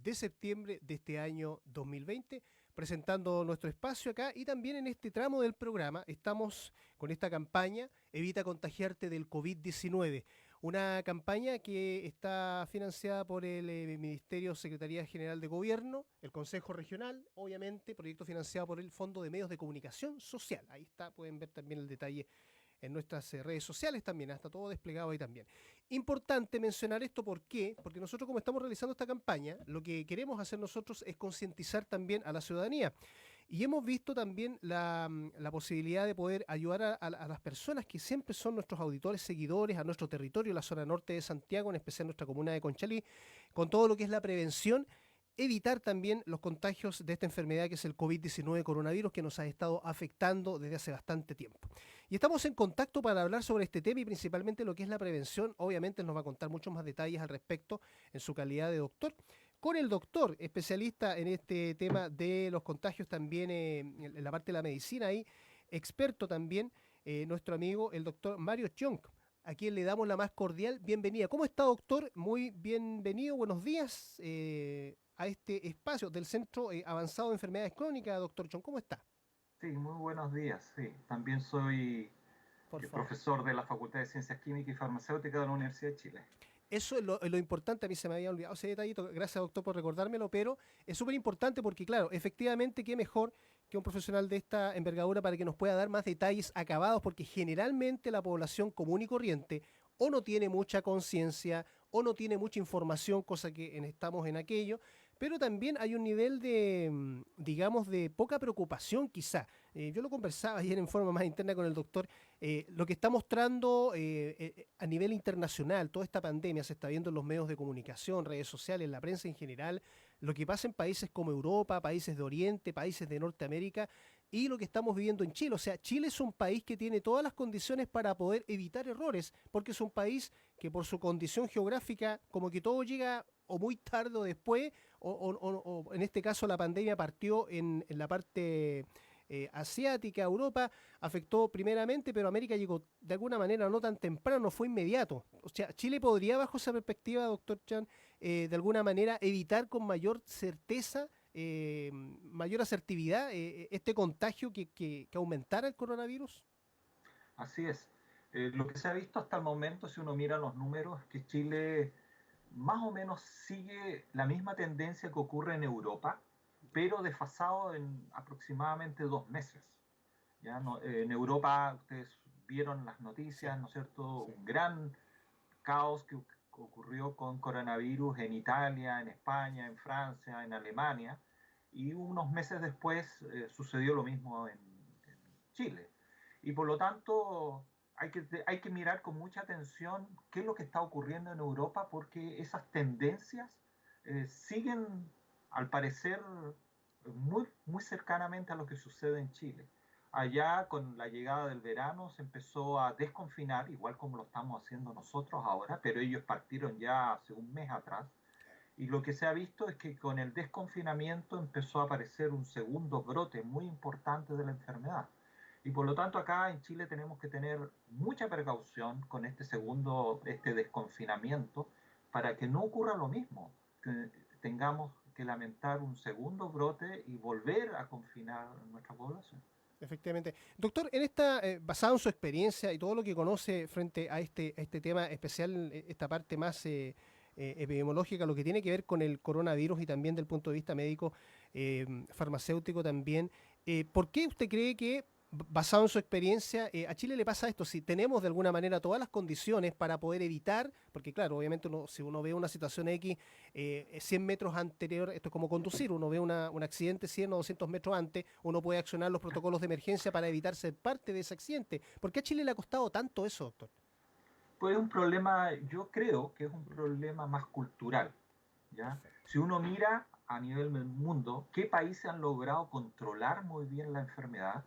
de septiembre de este año 2020, presentando nuestro espacio acá y también en este tramo del programa estamos con esta campaña Evita contagiarte del COVID-19, una campaña que está financiada por el Ministerio Secretaría General de Gobierno, el Consejo Regional, obviamente, proyecto financiado por el Fondo de Medios de Comunicación Social. Ahí está, pueden ver también el detalle en nuestras redes sociales también, está todo desplegado ahí también. Importante mencionar esto, ¿por qué? Porque nosotros como estamos realizando esta campaña, lo que queremos hacer nosotros es concientizar también a la ciudadanía. Y hemos visto también la posibilidad de poder ayudar a las personas que siempre son nuestros auditores, seguidores, a nuestro territorio, la zona norte de Santiago, en especial nuestra comuna de Conchalí, con todo lo que es la prevención, evitar también los contagios de esta enfermedad que es el COVID-19 coronavirus que nos ha estado afectando desde hace bastante tiempo. Y estamos en contacto para hablar sobre este tema y principalmente lo que es la prevención. Obviamente nos va a contar muchos más detalles al respecto en su calidad de doctor. Con el doctor, especialista en este tema de los contagios también en la parte de la medicina y experto también, nuestro amigo el doctor Mario Chong, a quien le damos la más cordial bienvenida. ¿Cómo está, doctor? Muy bienvenido, buenos días a este espacio del Centro Avanzado de Enfermedades Crónicas, doctor Chong. ¿Cómo está? Sí, muy buenos días. Sí, también soy Por favor. profesor de la Facultad de Ciencias Químicas y Farmacéuticas de la Universidad de Chile. Eso es lo importante, a mí se me había olvidado ese detallito, gracias doctor por recordármelo, pero es súper importante porque claro, efectivamente qué mejor que un profesional de esta envergadura para que nos pueda dar más detalles acabados, porque generalmente la población común y corriente o no tiene mucha conciencia o no tiene mucha información, cosa que estamos en aquello, pero también hay un nivel de, digamos, de poca preocupación quizá. Yo lo conversaba ayer en forma más interna con el doctor, lo que está mostrando a nivel internacional, toda esta pandemia se está viendo en los medios de comunicación, redes sociales, la prensa en general, lo que pasa en países como Europa, países de Oriente, países de Norteamérica y lo que estamos viviendo en Chile. O sea, Chile es un país que tiene todas las condiciones para poder evitar errores, porque es un país que por su condición geográfica, como que todo llega o muy tarde o después, o en este caso la pandemia partió en la parte asiática, Europa, afectó primeramente, pero América llegó de alguna manera no tan temprano, no fue inmediato. O sea, Chile podría, bajo esa perspectiva, doctor Chan, de alguna manera evitar con mayor certeza, mayor asertividad, este contagio que aumentara el coronavirus. Así es. Lo que se ha visto hasta el momento, si uno mira los números, es que Chile más o menos sigue la misma tendencia que ocurre en Europa, pero desfasado en aproximadamente 2 meses. ¿Ya? No, en Europa, ustedes vieron las Sí, noticias, ¿no es cierto? sí. Un gran caos que ocurrió con coronavirus en Italia, en España, en Francia, en Alemania, y unos meses después sucedió lo mismo en Chile. Y por lo tanto hay que mirar con mucha atención qué es lo que está ocurriendo en Europa porque esas tendencias siguen, al parecer, muy cercanamente a lo que sucede en Chile. Allá con la llegada del verano se empezó a desconfinar, igual como lo estamos haciendo nosotros ahora, pero ellos partieron ya hace un mes atrás. Y lo que se ha visto es que con el desconfinamiento empezó a aparecer un segundo brote muy importante de la enfermedad. Y por lo tanto acá en Chile tenemos que tener mucha precaución con este desconfinamiento para que no ocurra lo mismo, que tengamos que lamentar un segundo brote y volver a confinar a nuestra población. Efectivamente. Doctor, basado en su experiencia y todo lo que conoce frente a este tema especial, esta parte más epidemiológica, lo que tiene que ver con el coronavirus y también del punto de vista médico, farmacéutico también, ¿por qué usted cree que, basado en su experiencia, a Chile le pasa esto? Si tenemos de alguna manera todas las condiciones para poder evitar, porque claro, obviamente si uno ve una situación X 100 metros anterior, esto es como conducir, uno ve un accidente 100 o 200 metros antes, uno puede accionar los protocolos de emergencia para evitar ser parte de ese accidente. ¿Por qué a Chile le ha costado tanto eso, doctor? Pues es un problema, yo creo que es un problema más cultural, ¿ya? Perfecto. Si uno mira a nivel del mundo qué países han logrado controlar muy bien la enfermedad,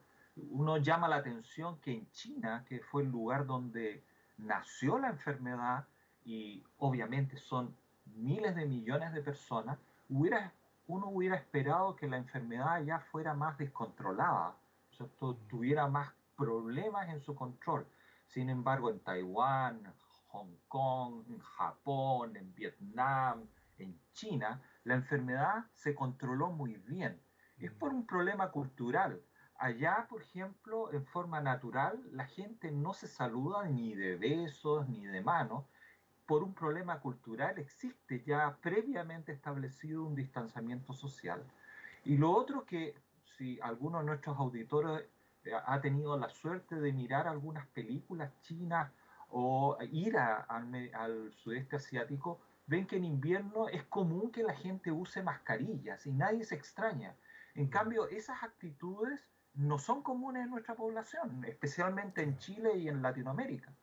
uno llama la atención que en China, que fue el lugar donde nació la enfermedad y obviamente son miles de millones de personas, hubiera, uno hubiera esperado que la enfermedad ya fuera más descontrolada, ¿cierto? Tuviera más problemas en su control. Sin embargo, en Taiwán, Hong Kong, en Japón, en Vietnam, en China, la enfermedad se controló muy bien. Es por un problema cultural. Allá, por ejemplo, en forma natural, la gente no se saluda ni de besos ni de manos. Por un problema cultural existe ya previamente establecido un distanciamiento social. Y lo otro que, si alguno de nuestros auditores ha tenido la suerte de mirar algunas películas chinas o ir al sudeste asiático, ven que en invierno es común que la gente use mascarillas y nadie se extraña. En cambio, esas actitudes no son comunes en nuestra población, especialmente en Chile y en Latinoamérica.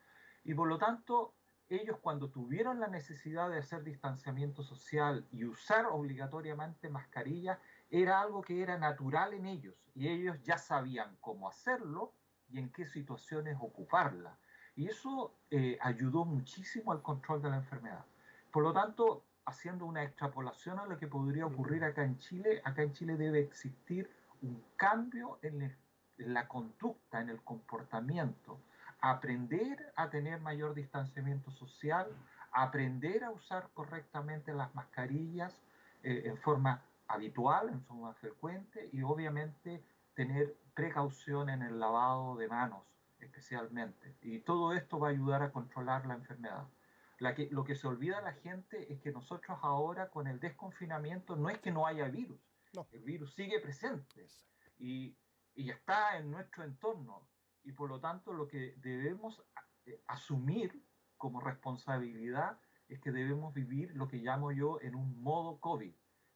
Y por lo tanto, ellos cuando tuvieron la necesidad de hacer distanciamiento social y usar obligatoriamente mascarillas, era algo que era natural en ellos y ellos ya sabían cómo hacerlo y en qué situaciones ocuparla. Y eso ayudó muchísimo al control de la enfermedad. Por lo tanto, haciendo una extrapolación a lo que podría ocurrir acá en Chile debe existir un cambio en la conducta, en el comportamiento, aprender a tener mayor distanciamiento social, aprender a usar correctamente las mascarillas en forma habitual, en forma frecuente, y obviamente tener precaución en el lavado de manos especialmente. Y todo esto va a ayudar a controlar la enfermedad. Lo que se olvida la gente es que nosotros ahora con el desconfinamiento no es que no haya virus, No. el virus sigue presente y, y está en nuestro entorno, y por lo tanto lo que debemos asumir como responsabilidad es que debemos vivir lo que llamo yo en un modo COVID.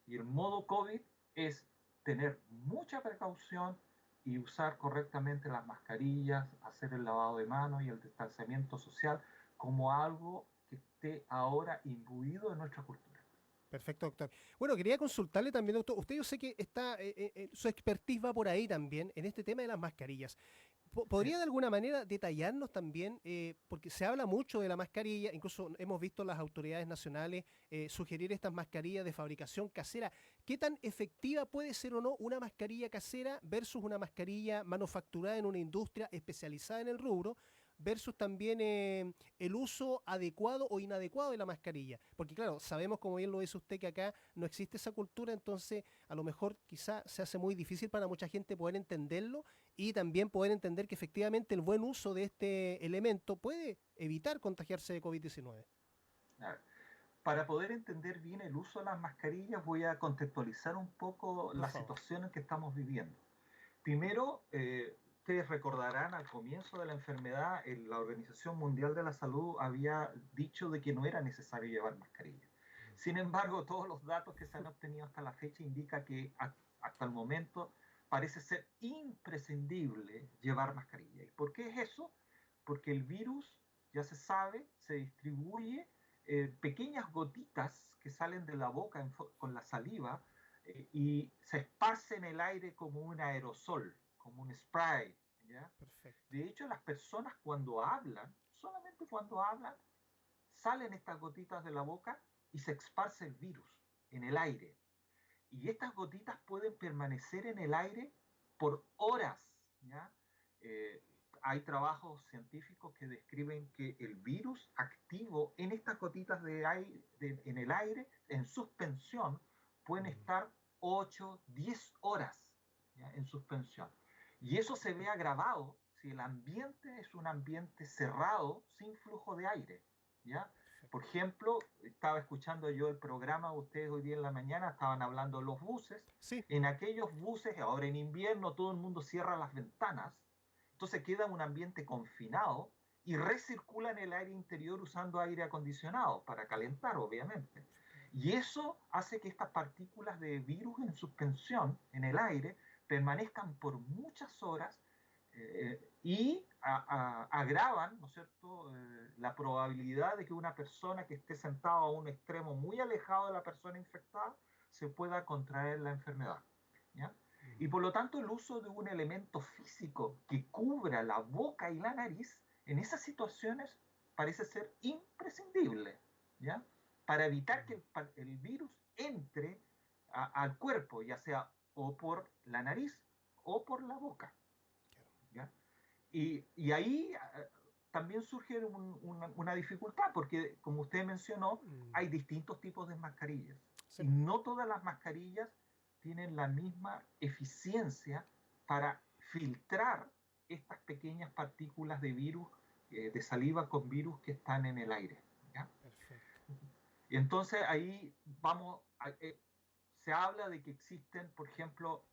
Y el modo COVID es tener mucha precaución y usar correctamente las mascarillas, hacer el lavado de manos y el distanciamiento social como algo que esté ahora imbuido en nuestra cultura. Perfecto, doctor. Bueno, quería consultarle también, doctor. Usted yo sé que está, su expertise va por ahí también, en este tema de las mascarillas. Sí. ¿Podría de alguna manera detallarnos también, porque se habla mucho de la mascarilla, incluso hemos visto las autoridades nacionales sugerir estas mascarillas de fabricación casera? ¿Qué tan efectiva puede ser o no una mascarilla casera versus una mascarilla manufacturada en una industria especializada en el rubro? Versus también el uso adecuado o inadecuado de la mascarilla. Porque claro, sabemos, como bien lo dice usted, que acá no existe esa cultura, entonces a lo mejor quizá se hace muy difícil para mucha gente poder entenderlo y también poder entender que efectivamente el buen uso de este elemento puede evitar contagiarse de COVID-19. Para poder entender bien el uso de las mascarillas, voy a contextualizar un poco Por la favor. situación en que estamos viviendo. Primero, ustedes recordarán al comienzo de la enfermedad, la Organización Mundial de la Salud había dicho de que no era necesario llevar mascarilla. Sin embargo, todos los datos que se han obtenido hasta la fecha indican que hasta el momento parece ser imprescindible llevar mascarilla. ¿Y por qué es eso? Porque el virus, ya se sabe, se distribuye pequeñas gotitas que salen de la boca con la saliva y se esparce en el aire como un aerosol, como un spray. ¿Ya? Perfecto. De hecho, las personas cuando hablan, solamente cuando hablan, salen estas gotitas de la boca y se esparce el virus en el aire. Y estas gotitas pueden permanecer en el aire por horas. ¿Ya? Eh, Hay trabajos científicos que describen que el virus activo en estas gotitas de aire, en el aire, en suspensión, pueden estar 8, 10 horas, ¿ya? En suspensión. Y eso se ve agravado si el ambiente es un ambiente cerrado, sin flujo de aire. ¿Ya? Por ejemplo, estaba escuchando yo el programa, ustedes hoy día en la mañana estaban hablando de los buses. Sí. En aquellos buses, ahora en invierno, todo el mundo cierra las ventanas, entonces queda un ambiente confinado y recircula en el aire interior usando aire acondicionado para calentar, obviamente. Y eso hace que estas partículas de virus en suspensión en el aire permanezcan por muchas horas y agravan, ¿no es cierto?, la probabilidad de que una persona que esté sentada a un extremo muy alejado de la persona infectada se pueda contraer la enfermedad. ¿Ya? Y por lo tanto el uso de un elemento físico que cubra la boca y la nariz en esas situaciones parece ser imprescindible, ¿ya? Para evitar que el virus entre al cuerpo, ya sea o por la nariz o por la boca. ¿Ya? Y ahí también surge una dificultad, porque como usted mencionó, hay distintos tipos de mascarillas. Sí. Y no todas las mascarillas tienen la misma eficiencia para filtrar estas pequeñas partículas de virus, de saliva con virus que están en el aire. ¿Ya? Perfecto. Y entonces ahí se habla de que existen, por ejemplo,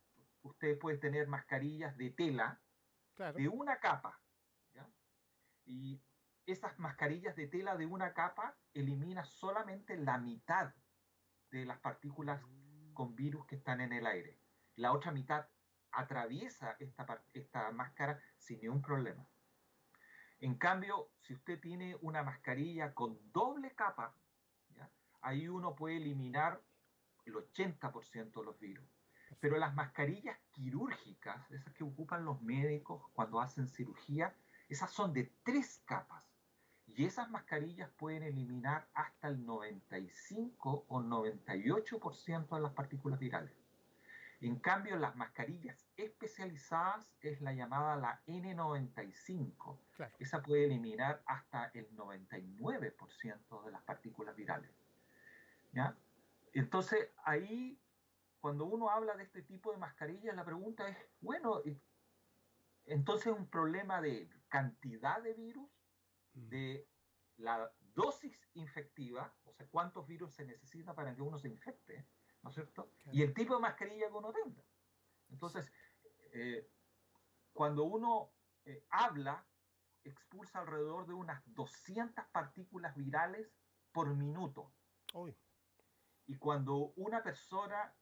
usted puede tener mascarillas de tela Claro. de una capa, ¿ya? Y esas mascarillas de tela de una capa eliminan solamente la mitad de las partículas con virus que están en el aire. La otra mitad atraviesa esta máscara sin ningún problema. En cambio, si usted tiene una mascarilla con doble capa, ¿ya? Ahí uno puede eliminar el 80% de los virus. Pero las mascarillas quirúrgicas, esas que ocupan los médicos cuando hacen cirugía, esas son de 3 capas. Y esas mascarillas pueden eliminar hasta el 95 o 98% de las partículas virales. En cambio, las mascarillas especializadas es la llamada la N95. Claro. Esa puede eliminar hasta el 99% de las partículas virales. ¿Ya? Entonces, ahí, cuando uno habla de este tipo de mascarillas, la pregunta es, bueno, entonces un problema de cantidad de virus, de la dosis infectiva, o sea, cuántos virus se necesita para que uno se infecte, ¿no es cierto? Claro. Y el tipo de mascarilla que uno tenga. Entonces, cuando uno habla, expulsa alrededor de unas 200 partículas virales por minuto. Uy. Y cuando una persona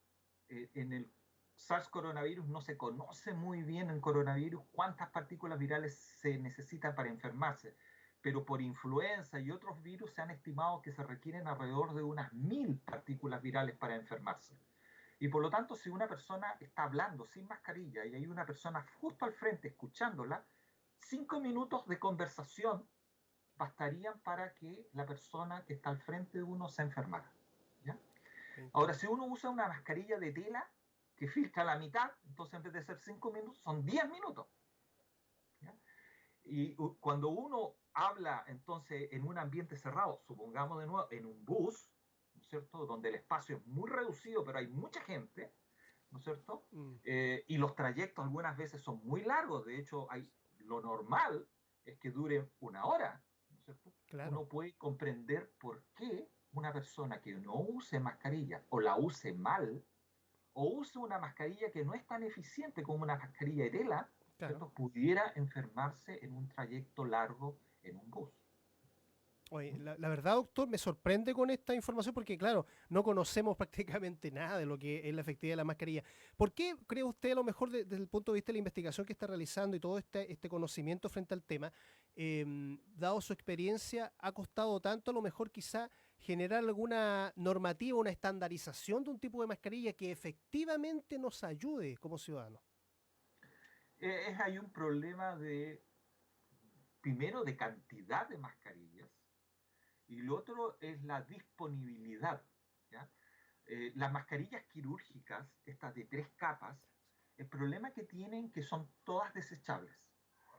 en el SARS coronavirus no se conoce muy bien en coronavirus cuántas partículas virales se necesitan para enfermarse, pero por influenza y otros virus se han estimado que se requieren alrededor de unas 1000 partículas virales para enfermarse. Y por lo tanto, si una persona está hablando sin mascarilla y hay una persona justo al frente escuchándola, 5 minutos de conversación bastarían para que la persona que está al frente de uno se enfermara. ¿Ya? Ahora, si uno usa una mascarilla de tela que filtra la mitad, entonces en vez de ser 5 minutos, son 10 minutos. ¿Ya? Y cuando uno habla entonces en un ambiente cerrado, supongamos de nuevo en un bus, ¿no es cierto?, donde el espacio es muy reducido, pero hay mucha gente, ¿no es cierto? Y los trayectos algunas veces son muy largos, de hecho lo normal es que dure 1 hora, ¿no es cierto? Claro. Uno puede comprender por qué una persona que no use mascarilla o la use mal, o use una mascarilla que no es tan eficiente como una mascarilla de tela, claro, pudiera enfermarse en un trayecto largo en un bus. Oye, la verdad, doctor, me sorprende con esta información porque, claro, no conocemos prácticamente nada de lo que es la efectividad de la mascarilla. ¿Por qué cree usted, a lo mejor desde el punto de vista de la investigación que está realizando y todo este conocimiento frente al tema, dado su experiencia, ha costado tanto a lo mejor quizá generar alguna normativa, una estandarización de un tipo de mascarilla que efectivamente nos ayude como ciudadanos? Hay un problema primero de cantidad de mascarillas, y lo otro es la disponibilidad. ¿Ya? Las mascarillas quirúrgicas, estas de 3 capas, el problema que tienen que son todas desechables.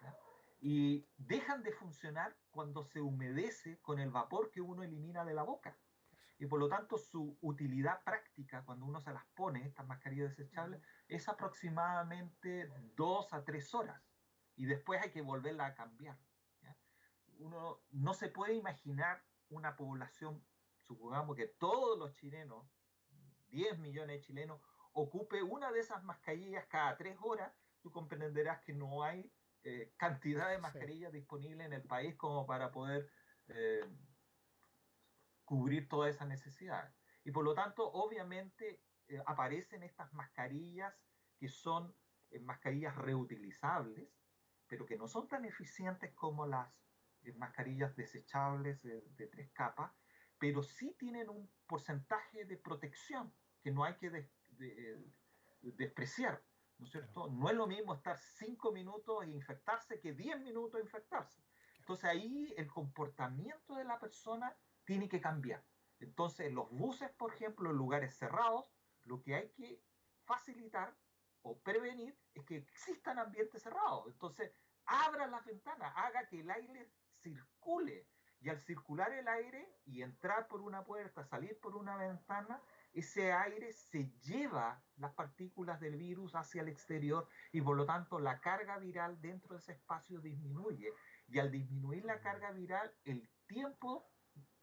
¿Ya? Y dejan de funcionar cuando se humedece con el vapor que uno elimina de la boca. Y por lo tanto su utilidad práctica cuando uno se las pone, estas mascarillas desechables, es aproximadamente 2 a 3 horas. Y después hay que volverla a cambiar. ¿Ya? Uno no se puede imaginar una población, supongamos que todos los chilenos, 10 millones de chilenos, ocupe una de esas mascarillas cada 3 horas, tú comprenderás que no hay cantidad de mascarillas disponibles en el país como para poder cubrir todas esas necesidades. Y por lo tanto, obviamente, aparecen estas mascarillas que son mascarillas reutilizables, pero que no son tan eficientes como las mascarillas desechables de 3 capas, pero sí tienen un porcentaje de protección que no hay que despreciar, ¿no es cierto? Claro. No es lo mismo estar 5 minutos e infectarse que 10 minutos e infectarse. Entonces ahí el comportamiento de la persona tiene que cambiar. Entonces los buses, por ejemplo, en lugares cerrados, lo que hay que facilitar o prevenir es que existan ambientes cerrados. Entonces abra las ventanas, haga que el aire circule, y al circular el aire y entrar por una puerta, salir por una ventana, ese aire se lleva las partículas del virus hacia el exterior y por lo tanto la carga viral dentro de ese espacio disminuye. Y al disminuir la carga viral, el tiempo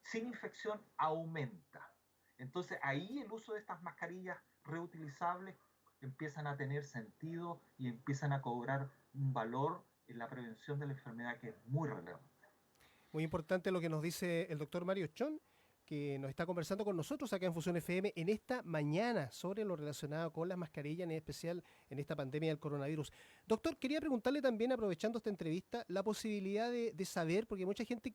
sin infección aumenta. Entonces ahí el uso de estas mascarillas reutilizables empiezan a tener sentido y empiezan a cobrar un valor en la prevención de la enfermedad que es muy relevante. Muy importante lo que nos dice el doctor Mario Chon, que nos está conversando con nosotros acá en Fusión FM en esta mañana sobre lo relacionado con las mascarillas, en especial en esta pandemia del coronavirus. Doctor, quería preguntarle también, aprovechando esta entrevista, la posibilidad de saber, porque mucha gente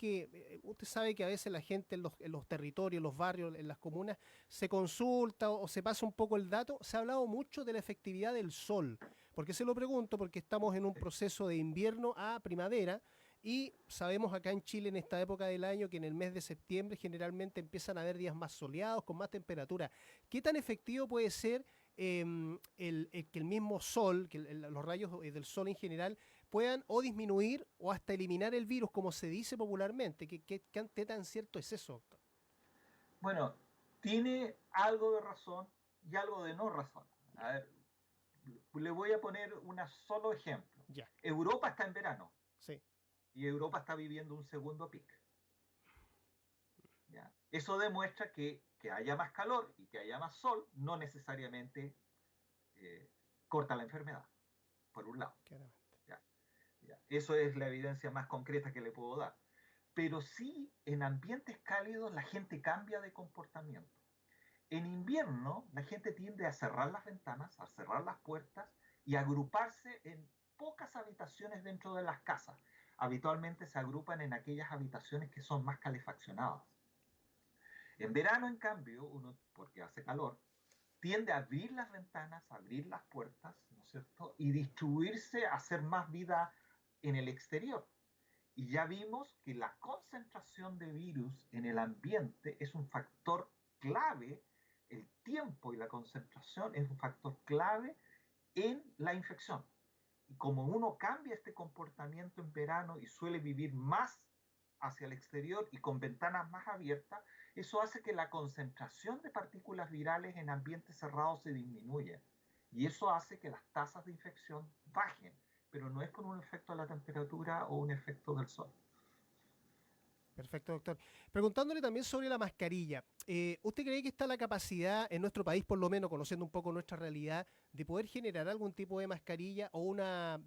usted sabe que a veces la gente en los territorios, en los barrios, en las comunas, se consulta o se pasa un poco el dato. Se ha hablado mucho de la efectividad del sol. ¿Por qué se lo pregunto? Porque estamos en un proceso de invierno a primavera. Y sabemos acá en Chile, en esta época del año, que en el mes de septiembre generalmente empiezan a haber días más soleados, con más temperatura. ¿Qué tan efectivo puede ser que el mismo sol, que los rayos del sol en general, puedan o disminuir o hasta eliminar el virus, como se dice popularmente? ¿Qué tan cierto es eso, doctor? Bueno, tiene algo de razón y algo de no razón. A ver, le voy a poner un solo ejemplo. Ya. Europa está en verano. Sí. Y Europa está viviendo un segundo pic. ¿Ya? Eso demuestra que haya más calor y que haya más sol no necesariamente corta la enfermedad, por un lado. ¿Ya? ¿Ya? Eso es la evidencia más concreta que le puedo dar. Pero sí, en ambientes cálidos la gente cambia de comportamiento. En invierno la gente tiende a cerrar las ventanas, a cerrar las puertas y a agruparse en pocas habitaciones dentro de las casas. Habitualmente se agrupan en aquellas habitaciones que son más calefaccionadas. En verano, en cambio, uno, porque hace calor, tiende a abrir las ventanas, a abrir las puertas, ¿no es cierto? Y distribuirse, a hacer más vida en el exterior. Y ya vimos que la concentración de virus en el ambiente es un factor clave, el tiempo y la concentración es un factor clave en la infección. Y como uno cambia este comportamiento en verano y suele vivir más hacia el exterior y con ventanas más abiertas, eso hace que la concentración de partículas virales en ambientes cerrados se disminuya. Y eso hace que las tasas de infección bajen, pero no es por un efecto de la temperatura o un efecto del sol. Perfecto, doctor. Preguntándole también sobre la mascarilla. ¿Usted cree que está la capacidad en nuestro país, por lo menos conociendo un poco nuestra realidad, de poder generar algún tipo de mascarilla o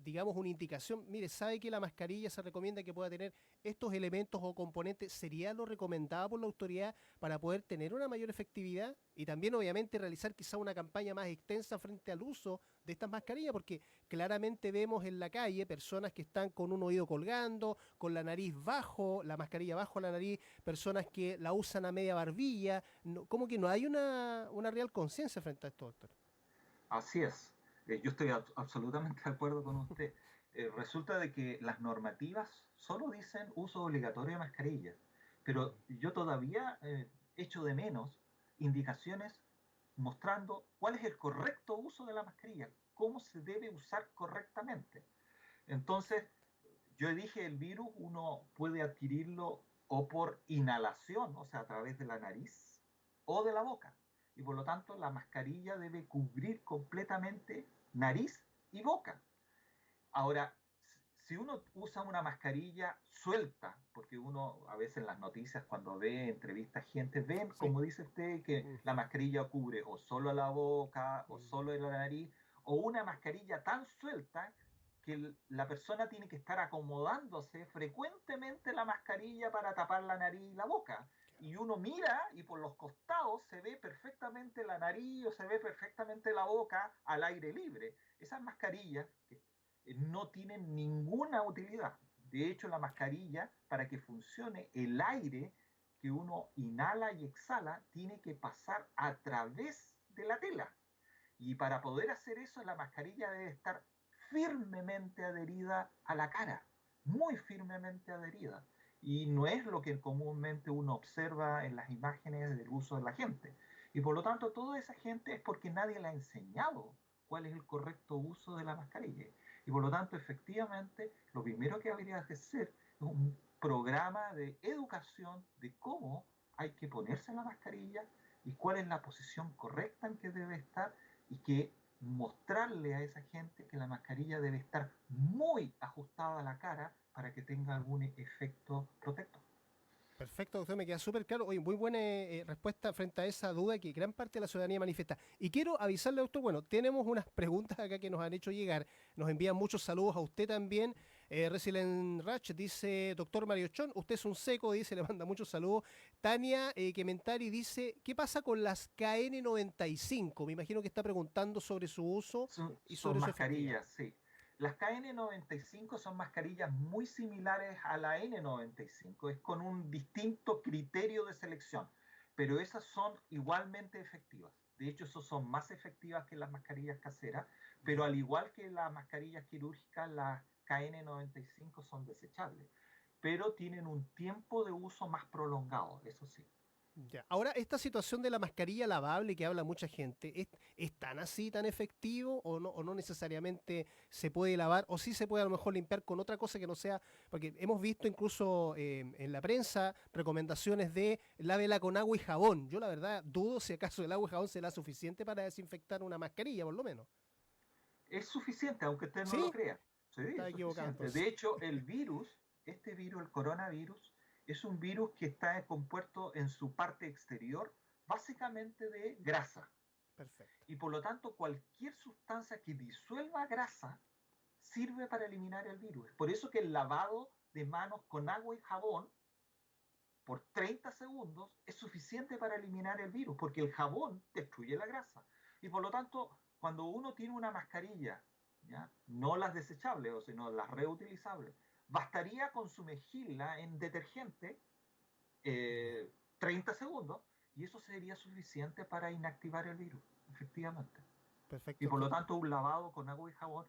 digamos, una indicación? Mire, sabe que la mascarilla se recomienda que pueda tener estos elementos o componentes. ¿Sería lo recomendado por la autoridad para poder tener una mayor efectividad? Y también, obviamente, realizar quizá una campaña más extensa frente al uso de estas mascarillas, porque claramente vemos en la calle personas que están con un oído colgando, con la nariz bajo, la mascarilla bajo la nariz, personas que la usan a media barbilla. No, como que no hay una real conciencia frente a esto, doctor. Así es. Yo estoy absolutamente de acuerdo con usted. Resulta de que las normativas solo dicen uso obligatorio de mascarillas, pero yo todavía echo de menos indicaciones mostrando cuál es el correcto uso de la mascarilla, cómo se debe usar correctamente. Entonces, yo dije, el virus uno puede adquirirlo o por inhalación, o sea, a través de la nariz, o de la boca. Y por lo tanto, la mascarilla debe cubrir completamente nariz y boca. Ahora, si uno usa una mascarilla suelta, porque uno a veces en las noticias cuando ve entrevistas gente, ven, Sí. como dice usted, que la mascarilla cubre o solo la boca o solo la nariz, o una mascarilla tan suelta que la persona tiene que estar acomodándose frecuentemente la mascarilla para tapar la nariz y la boca. Y uno mira y por los costados se ve perfectamente la nariz o se ve perfectamente la boca al aire libre. Esas mascarillas que no tienen ninguna utilidad. De hecho, la mascarilla, para que funcione, el aire que uno inhala y exhala tiene que pasar a través de la tela. Y para poder hacer eso, la mascarilla debe estar firmemente adherida a la cara, muy firmemente adherida. Y no es lo que comúnmente uno observa en las imágenes del uso de la gente. Y por lo tanto, toda esa gente es porque nadie le ha enseñado cuál es el correcto uso de la mascarilla. Y por lo tanto, efectivamente, lo primero que habría que hacer es un programa de educación de cómo hay que ponerse la mascarilla y cuál es la posición correcta en que debe estar, y que mostrarle a esa gente que la mascarilla debe estar muy ajustada a la cara para que tenga algún efecto protector. Perfecto, doctor, me queda súper claro. Oye, muy buena respuesta frente a esa duda que gran parte de la ciudadanía manifiesta. Y quiero avisarle, doctor, bueno, tenemos unas preguntas acá que nos han hecho llegar. Nos envían muchos saludos a usted también. Resilient Rach dice, doctor Mario Chon, usted es un seco, dice, le manda muchos saludos. Tania Kementari dice, ¿qué pasa con las KN95? Me imagino que está preguntando sobre su uso y Son sobre su efectividad. mascarillas, sí. Las KN95 son mascarillas muy similares a la N95, es con un distinto criterio de selección, pero esas son igualmente efectivas. De hecho, esas son más efectivas que las mascarillas caseras, pero Ya. al igual que las mascarillas quirúrgicas, las KN95 son desechables, pero tienen un tiempo de uso más prolongado, eso sí. Ya. Ahora, esta situación de la mascarilla lavable que habla mucha gente, ¿es tan así, tan efectivo o no necesariamente se puede lavar o sí se puede a lo mejor limpiar con otra cosa que no sea? Porque hemos visto incluso en la prensa recomendaciones de lávela con agua y jabón. Yo la verdad dudo si acaso el agua y jabón será suficiente para desinfectar una mascarilla, por lo menos. Es suficiente, aunque usted no lo ¿Sí? crea. Sí, Estaba es equivocado suficiente. De entonces. hecho, este virus, el coronavirus, es un virus que está compuesto en su parte exterior básicamente de grasa. Perfecto. Y por lo tanto, cualquier sustancia que disuelva grasa sirve para eliminar el virus. Por eso que el lavado de manos con agua y jabón por 30 segundos es suficiente para eliminar el virus, porque el jabón destruye la grasa. Y por lo tanto, cuando uno tiene una mascarilla, ¿ya? No las desechables, o sino las reutilizables, bastaría con sumergirla en detergente Ya. 30 segundos y eso sería suficiente para inactivar el virus, efectivamente. Y Perfecto, por lo doctor. tanto, un lavado con agua y jabón,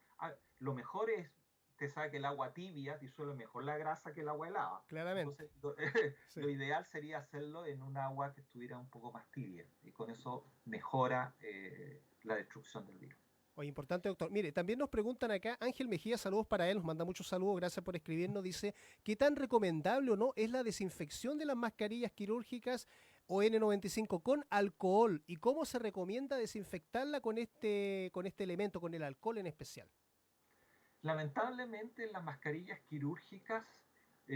lo mejor es, usted sabe que el agua tibia disuelve mejor la grasa que el agua helada. Claramente. Entonces, Sí. lo ideal sería hacerlo en un agua que estuviera un poco más tibia y con eso mejora la destrucción del virus. Oye, importante, doctor. Mire, también nos preguntan acá, Ángel Mejía, saludos para él, nos manda muchos saludos, gracias por escribirnos. Dice, ¿qué tan recomendable o no es la desinfección de las mascarillas quirúrgicas o N95 con alcohol? ¿Y cómo se recomienda desinfectarla con este elemento, con el alcohol en especial? Lamentablemente, las mascarillas quirúrgicas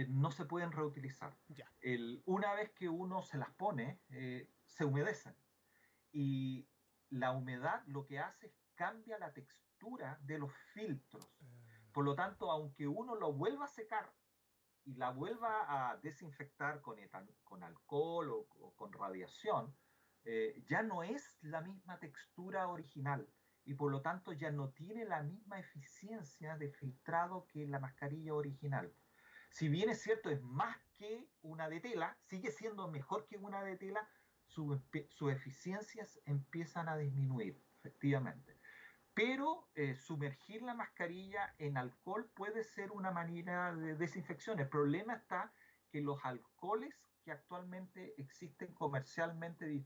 no se pueden reutilizar. Ya. Una vez que uno se las pone, se humedecen. Y la humedad lo que hace es cambia la textura de los filtros. Por lo tanto, aunque uno lo vuelva a secar y la vuelva a desinfectar con alcohol o con radiación, ya no es la misma textura original y por lo tanto ya no tiene la misma eficiencia de filtrado que la mascarilla original. Si bien es cierto, es más que una de tela, sigue siendo mejor que una de tela, sus eficiencias empiezan a disminuir, efectivamente. Pero sumergir la mascarilla en alcohol puede ser una manera de desinfección. El problema está que los alcoholes que actualmente existen comercialmente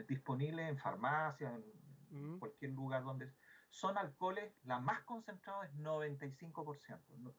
disponibles en farmacias, en Mm. cualquier lugar donde son alcoholes, la más concentrada es 95%. ¿No?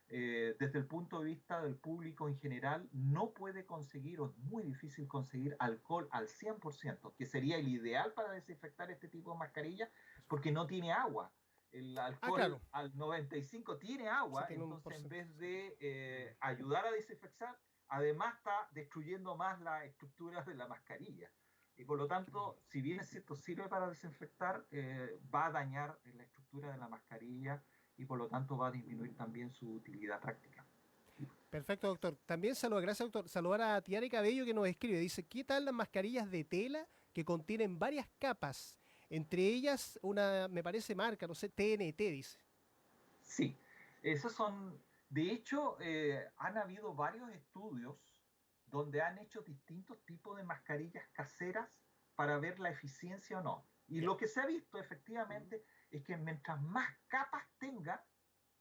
Desde el punto de vista del público en general, no puede conseguir o es muy difícil conseguir alcohol al 100%, que sería el ideal para desinfectar este tipo de mascarilla, porque no tiene agua. El Ah, alcohol claro, al 95 tiene sí agua, tiene un entonces en porcentaje. vez de ayudar a desinfectar, además está destruyendo más la estructura de la mascarilla. Y por lo tanto, si bien es cierto, sirve para desinfectar, va a dañar la estructura de la mascarilla y por lo tanto va a disminuir también su utilidad práctica. Perfecto, doctor. También saluda, gracias, doctor. Saludar a Tiare Cabello que nos escribe. Dice, ¿qué tal las mascarillas de tela que contienen varias capas? Entre ellas, una, me parece marca, no sé, TNT, dice. Sí, esos son, de hecho, han habido varios estudios donde han hecho distintos tipos de mascarillas caseras para ver la eficiencia o no. Y Ya. lo que se ha visto efectivamente es que mientras más capas tenga,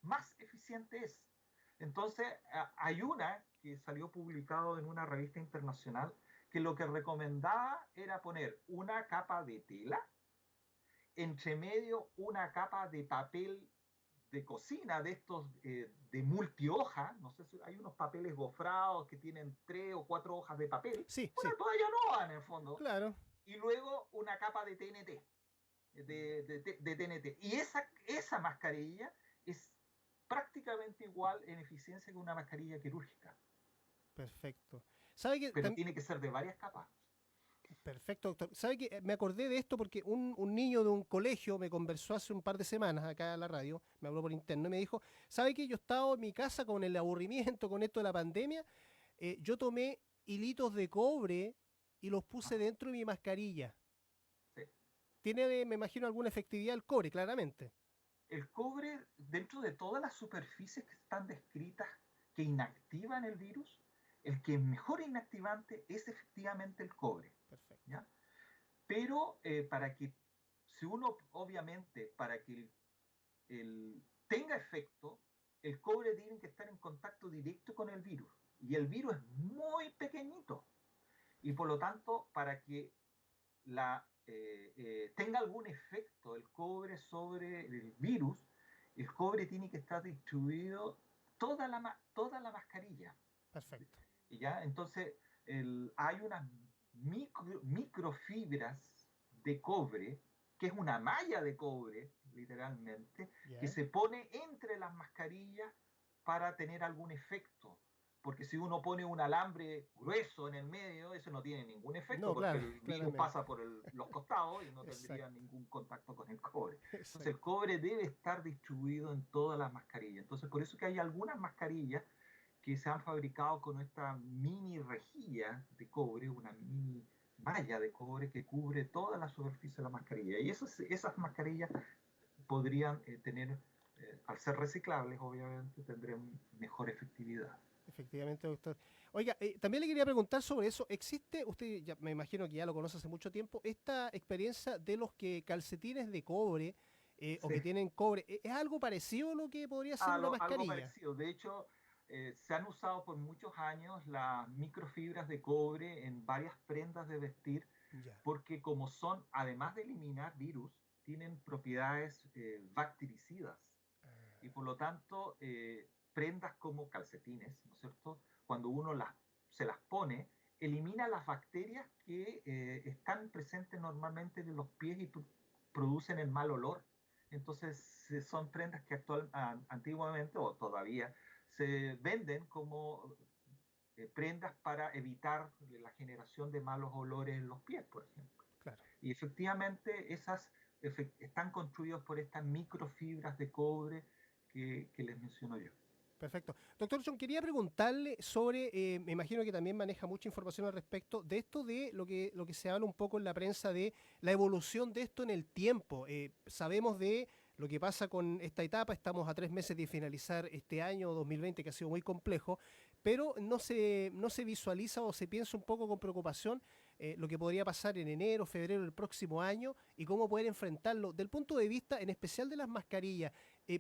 más eficiente es. Entonces, hay una que salió publicado en una revista internacional que lo que recomendaba era poner una capa de tela, entre medio una capa de papel de cocina, de estos de multihoja, no sé si hay unos papeles gofrados que tienen 3 o 4 hojas de papel, Sí, una sí, toalla nueva en el fondo, claro. y luego una capa de TNT, de TNT. Y esa mascarilla es prácticamente igual en eficiencia que una mascarilla quirúrgica. Perfecto. ¿Sabe que Pero tiene que ser de varias capas. Perfecto, doctor. ¿Sabe que me acordé de esto porque un niño de un colegio me conversó hace un par de semanas acá en la radio, me habló por interno y me dijo, ¿sabe que yo estaba en mi casa con el aburrimiento, con esto de la pandemia? Yo tomé hilitos de cobre y los puse Ajá, dentro de mi mascarilla. sí. Tiene, me imagino, alguna efectividad el cobre, claramente. El cobre, dentro de todas las superficies que están descritas que inactivan el virus, el que es mejor inactivante es efectivamente el cobre. Perfecto. ¿Ya? Pero para que, si uno, obviamente, para que tenga efecto, el cobre tiene que estar en contacto directo con el virus. Y el virus es muy pequeñito. Y por lo tanto, para que tenga algún efecto el cobre sobre el virus, el cobre tiene que estar distribuido toda la mascarilla. Perfecto. Y ya, entonces hay unas microfibras de cobre, que es una malla de cobre, literalmente, que ¿Ya? se pone entre las mascarillas para tener algún efecto. Porque si uno pone un alambre grueso en el medio, eso no tiene ningún efecto, No, porque claro, el virus claramente. pasa por los costados y no tendría Exacto, ningún contacto con el cobre. Entonces el exacto. cobre debe estar distribuido en todas las mascarillas. Entonces por eso que hay algunas mascarillas que se han fabricado con esta mini rejilla de cobre, una mini malla de cobre que cubre toda la superficie de la mascarilla. Y esas mascarillas podrían tener, al ser reciclables, obviamente, tendrían mejor efectividad. Efectivamente, doctor. Oiga, también le quería preguntar sobre eso. ¿Existe, usted ya, me imagino que ya lo conoce hace mucho tiempo, esta experiencia de los que calcetines de cobre o Sí, que tienen cobre? ¿Es algo parecido a lo que podría ser una algo mascarilla? parecido. De hecho, se han usado por muchos años las microfibras de cobre en varias prendas de vestir Ya. porque como son, además de eliminar virus, tienen propiedades bactericidas y por lo tanto prendas como calcetines, ¿no es cierto? Cuando uno se las pone, elimina las bacterias que están presentes normalmente en los pies y producen el mal olor. Entonces son prendas que antiguamente o todavía se venden como prendas para evitar la generación de malos olores en los pies, por ejemplo. Claro. Y efectivamente están construidos por estas microfibras de cobre que les menciono yo. Perfecto. Doctor John, quería preguntarle sobre, me imagino que también maneja mucha información al respecto de esto, de lo que se habla un poco en la prensa de la evolución de esto en el tiempo. Sabemos de lo que pasa con esta etapa, estamos a 3 meses de finalizar este año 2020 que ha sido muy complejo, pero no se visualiza o se piensa un poco con preocupación lo que podría pasar en enero, febrero del próximo año y cómo poder enfrentarlo. Del punto de vista en especial de las mascarillas,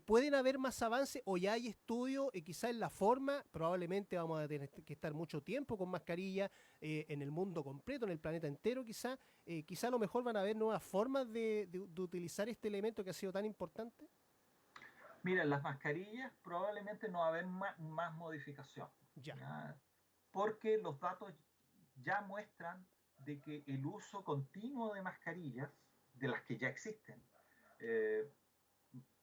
¿pueden haber más avances o ya hay estudios quizá en la forma? Probablemente vamos a tener que estar mucho tiempo con mascarilla en el mundo completo, en el planeta entero quizá. Quizá a lo mejor van a haber nuevas formas de utilizar este elemento que ha sido tan importante. Mira, las mascarillas probablemente no va a haber más modificación, Ya. ¿ya? Porque los datos ya muestran de que el uso continuo de mascarillas, de las que ya existen, eh,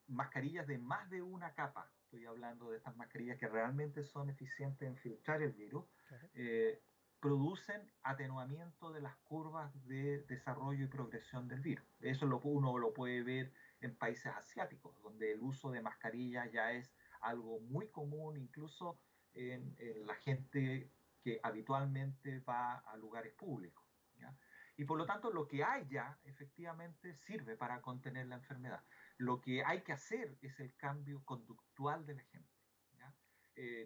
mascarillas de más de una capa, estoy hablando de estas mascarillas que realmente son eficientes en filtrar el virus, Claro. eh, producen atenuamiento de las curvas de desarrollo y progresión del virus. Eso uno lo puede ver en países asiáticos, donde el uso de mascarillas ya es algo muy común, incluso en la gente que habitualmente va a lugares públicos. ¿Ya? Y por lo tanto, lo que hay ya efectivamente sirve para contener la enfermedad. Lo que hay que hacer es el cambio conductual de la gente. ¿Ya?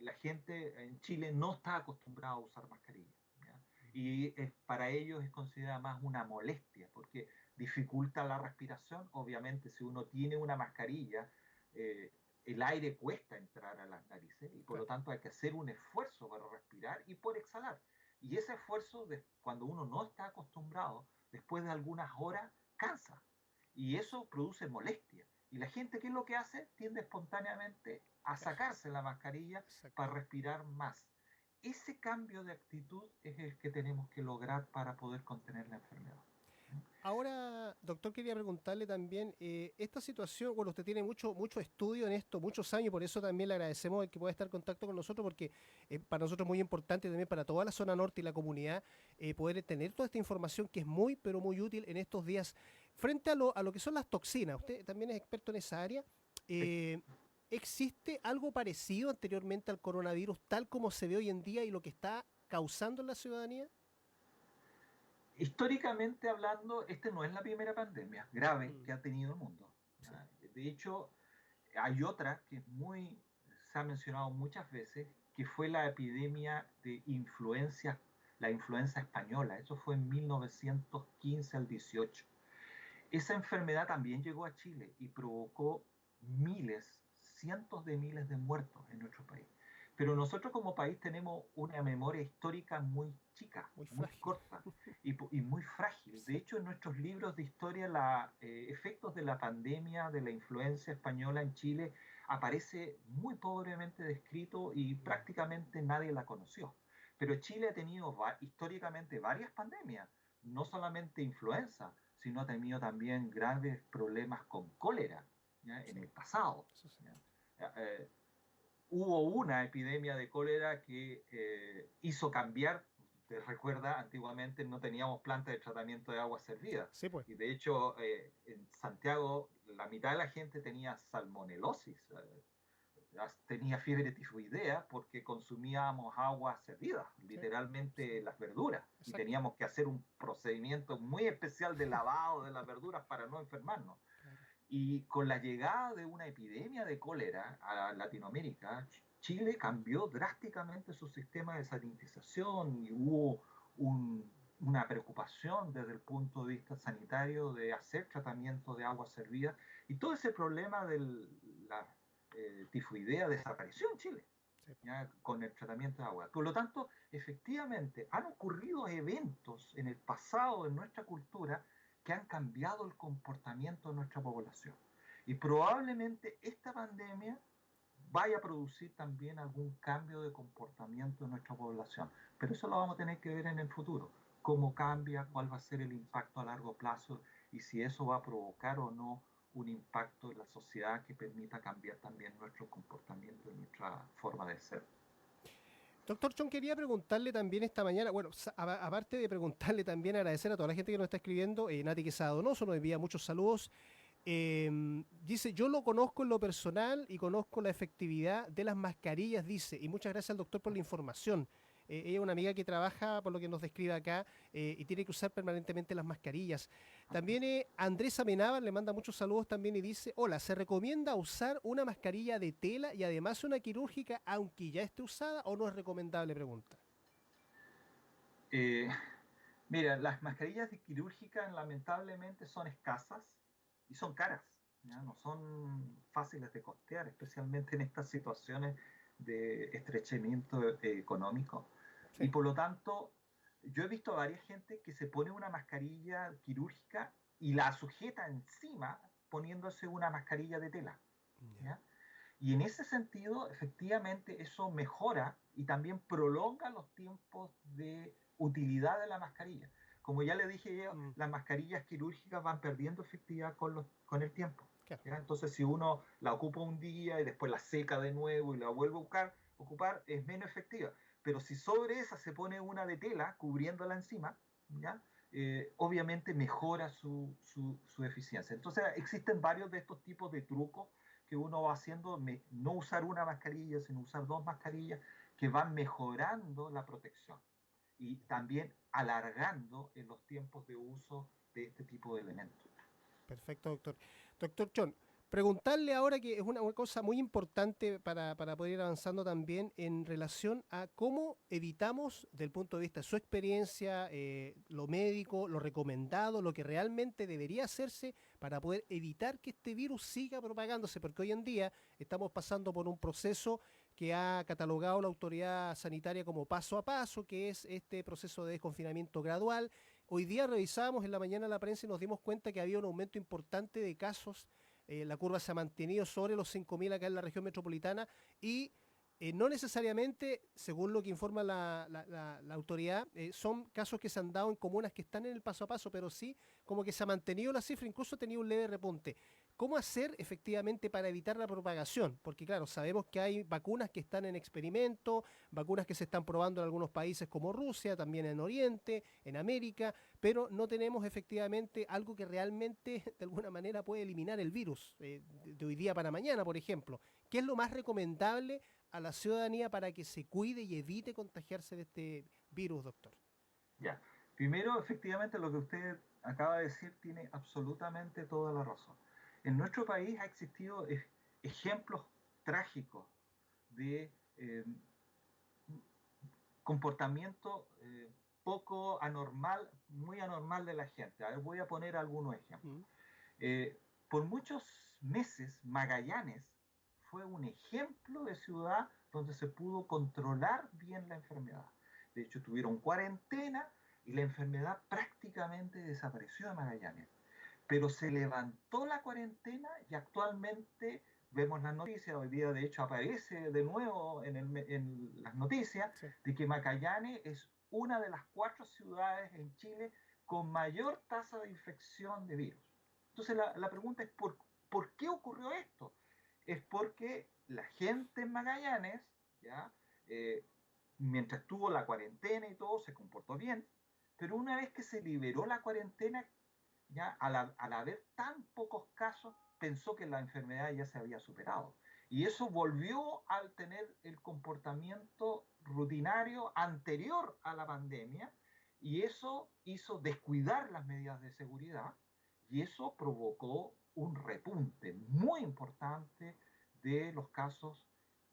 La gente en Chile no está acostumbrada a usar mascarilla. ¿Ya? Y para ellos es considerada más una molestia, porque dificulta la respiración. Obviamente, si uno tiene una mascarilla, el aire cuesta entrar a las narices y por lo Claro. tanto hay que hacer un esfuerzo para respirar y por exhalar. Y ese esfuerzo, cuando uno no está acostumbrado, después de algunas horas, cansa. Y eso produce molestia. Y la gente, ¿qué es lo que hace? Tiende espontáneamente a sacarse la mascarilla Exacto. para respirar más. Ese cambio de actitud es el que tenemos que lograr para poder contener la enfermedad. Ahora, doctor, quería preguntarle también, esta situación, bueno, usted tiene mucho estudio en esto, muchos años, por eso también le agradecemos el que pueda estar en contacto con nosotros, porque para nosotros es muy importante también para toda la zona norte y la comunidad poder tener toda esta información que es muy, pero muy útil en estos días. Frente a lo que son las toxinas, usted también es experto en esa área, Sí. eh, ¿existe algo parecido anteriormente al coronavirus, tal como se ve hoy en día y lo que está causando en la ciudadanía? Históricamente hablando, este no es la primera pandemia grave Mm, que ha tenido el mundo. sí, ¿Ya? De hecho, hay otra que es muy, se ha mencionado muchas veces, que fue la epidemia de influencia, la influenza española. Eso fue en 1915 al 18. Esa enfermedad también llegó a Chile y provocó miles, cientos de miles de muertos en nuestro país. Pero nosotros como país tenemos una memoria histórica muy chica, muy muy frágil. corta y muy frágil. De Sí, hecho, en nuestros libros de historia, efectos de la pandemia, de la influencia española en Chile, aparece muy pobremente descrito y mm, prácticamente nadie la conoció. Pero Chile ha tenido históricamente varias pandemias, no solamente influenza, sino ha tenido también graves problemas con cólera, ¿ya? En sí, el pasado. eso sí. ¿Ya? Hubo una epidemia de cólera que hizo cambiar, te recuerda, antiguamente no teníamos plantas de tratamiento de agua servida. Sí, pues. Y de hecho, en Santiago, la mitad de la gente tenía salmonelosis, tenía fiebre tifoidea porque consumíamos agua servida, Sí, sí, literalmente las verduras, y exacto. teníamos que hacer un procedimiento muy especial de lavado de las verduras para no enfermarnos. Claro. Y con la llegada de una epidemia de cólera a Latinoamérica, Chile cambió drásticamente su sistema de sanitización y hubo una preocupación desde el punto de vista sanitario de hacer tratamiento de agua servida y todo ese problema de la tifoidea desapareció en Chile, Sí, ¿ya? Con el tratamiento de agua. Por lo tanto, efectivamente, han ocurrido eventos en el pasado en nuestra cultura que han cambiado el comportamiento de nuestra población. Y probablemente esta pandemia vaya a producir también algún cambio de comportamiento de nuestra población. Pero eso lo vamos a tener que ver en el futuro. Cómo cambia, cuál va a ser el impacto a largo plazo y si eso va a provocar o no un impacto en la sociedad que permita cambiar también nuestro comportamiento y nuestra forma de ser. doctor Chon, quería preguntarle también esta mañana, bueno, aparte de preguntarle también, agradecer a toda la gente que nos está escribiendo, Nati Quesada Donoso nos envía muchos saludos. Dice, yo lo conozco en lo personal y conozco la efectividad de las mascarillas, dice, y muchas gracias al doctor por la información. Ella es una amiga que trabaja, por lo que nos describe acá, y tiene que usar permanentemente las mascarillas. También Andrés Amenábar le manda muchos saludos también y dice, hola, ¿se recomienda usar una mascarilla de tela y además una quirúrgica aunque ya esté usada o no es recomendable? Pregunta. Eh, Mira, las mascarillas quirúrgicas lamentablemente son escasas y son caras, ¿ya? No son fáciles de costear, especialmente en estas situaciones de estrechamiento económico. Y Sí, por lo tanto, yo he visto a varias gente que se pone una mascarilla quirúrgica y la sujeta encima poniéndose una mascarilla de tela, ya, ¿ya? Y en ese sentido, efectivamente, eso mejora y también prolonga los tiempos de utilidad de la mascarilla. Como ya le dije yo, mm, las mascarillas quirúrgicas van perdiendo efectividad con el tiempo. claro, ¿Ya? Entonces, si uno la ocupa un día y después la seca de nuevo y la vuelve a ocupar, es menos efectiva. Pero si sobre esa se pone una de tela cubriéndola encima, ¿ya? Obviamente mejora su eficiencia. Entonces, existen varios de estos tipos de trucos que uno va haciendo, no usar una mascarilla, sino usar dos mascarillas, que van mejorando la protección y también alargando en los tiempos de uso de este tipo de elementos. perfecto, doctor. Doctor Chon, preguntarle ahora que es una cosa muy importante para poder ir avanzando también en relación a cómo evitamos, del punto de vista de su experiencia, lo médico, lo recomendado, lo que realmente debería hacerse para poder evitar que este virus siga propagándose, porque hoy en día estamos pasando por un proceso que ha catalogado la autoridad sanitaria como paso a paso, que es este proceso de desconfinamiento gradual. Hoy día revisábamos en la mañana la prensa y nos dimos cuenta que había un aumento importante de casos. La curva se ha mantenido sobre los 5.000 acá en la región metropolitana y no necesariamente, según lo que informa la autoridad, son casos que se han dado en comunas que están en el paso a paso, pero sí como que se ha mantenido la cifra, incluso ha tenido un leve repunte. ¿Cómo hacer efectivamente para evitar la propagación? Porque claro, sabemos que hay vacunas que están en experimento, vacunas que se están probando en algunos países como Rusia, también en Oriente, en América, pero no tenemos efectivamente algo que realmente de alguna manera puede eliminar el virus de hoy día para mañana, por ejemplo. ¿Qué es lo más recomendable a la ciudadanía para que se cuide y evite contagiarse de este virus, doctor? Ya. Primero, efectivamente, lo que usted acaba de decir tiene absolutamente toda la razón. En nuestro país ha existido ejemplos trágicos de comportamiento poco anormal, muy anormal de la gente. A ver, voy a poner algunos ejemplos. Mm. Por muchos meses, Magallanes fue un ejemplo de ciudad donde se pudo controlar bien la enfermedad. De hecho, tuvieron cuarentena y la enfermedad prácticamente desapareció de Magallanes. Pero se levantó la cuarentena y actualmente vemos las noticias, hoy día de hecho aparece de nuevo en las noticias, Sí. de que Magallanes es una de las 4 ciudades en Chile con mayor tasa de infección de virus. Entonces la pregunta es, ¿por qué ocurrió esto? Es porque la gente en Magallanes, ¿ya? Mientras tuvo la cuarentena y todo, se comportó bien, pero una vez que se liberó la cuarentena, ya al haber tan pocos casos, pensó que la enfermedad ya se había superado. Y eso volvió al tener el comportamiento rutinario anterior a la pandemia, y eso hizo descuidar las medidas de seguridad, y eso provocó un repunte muy importante de los casos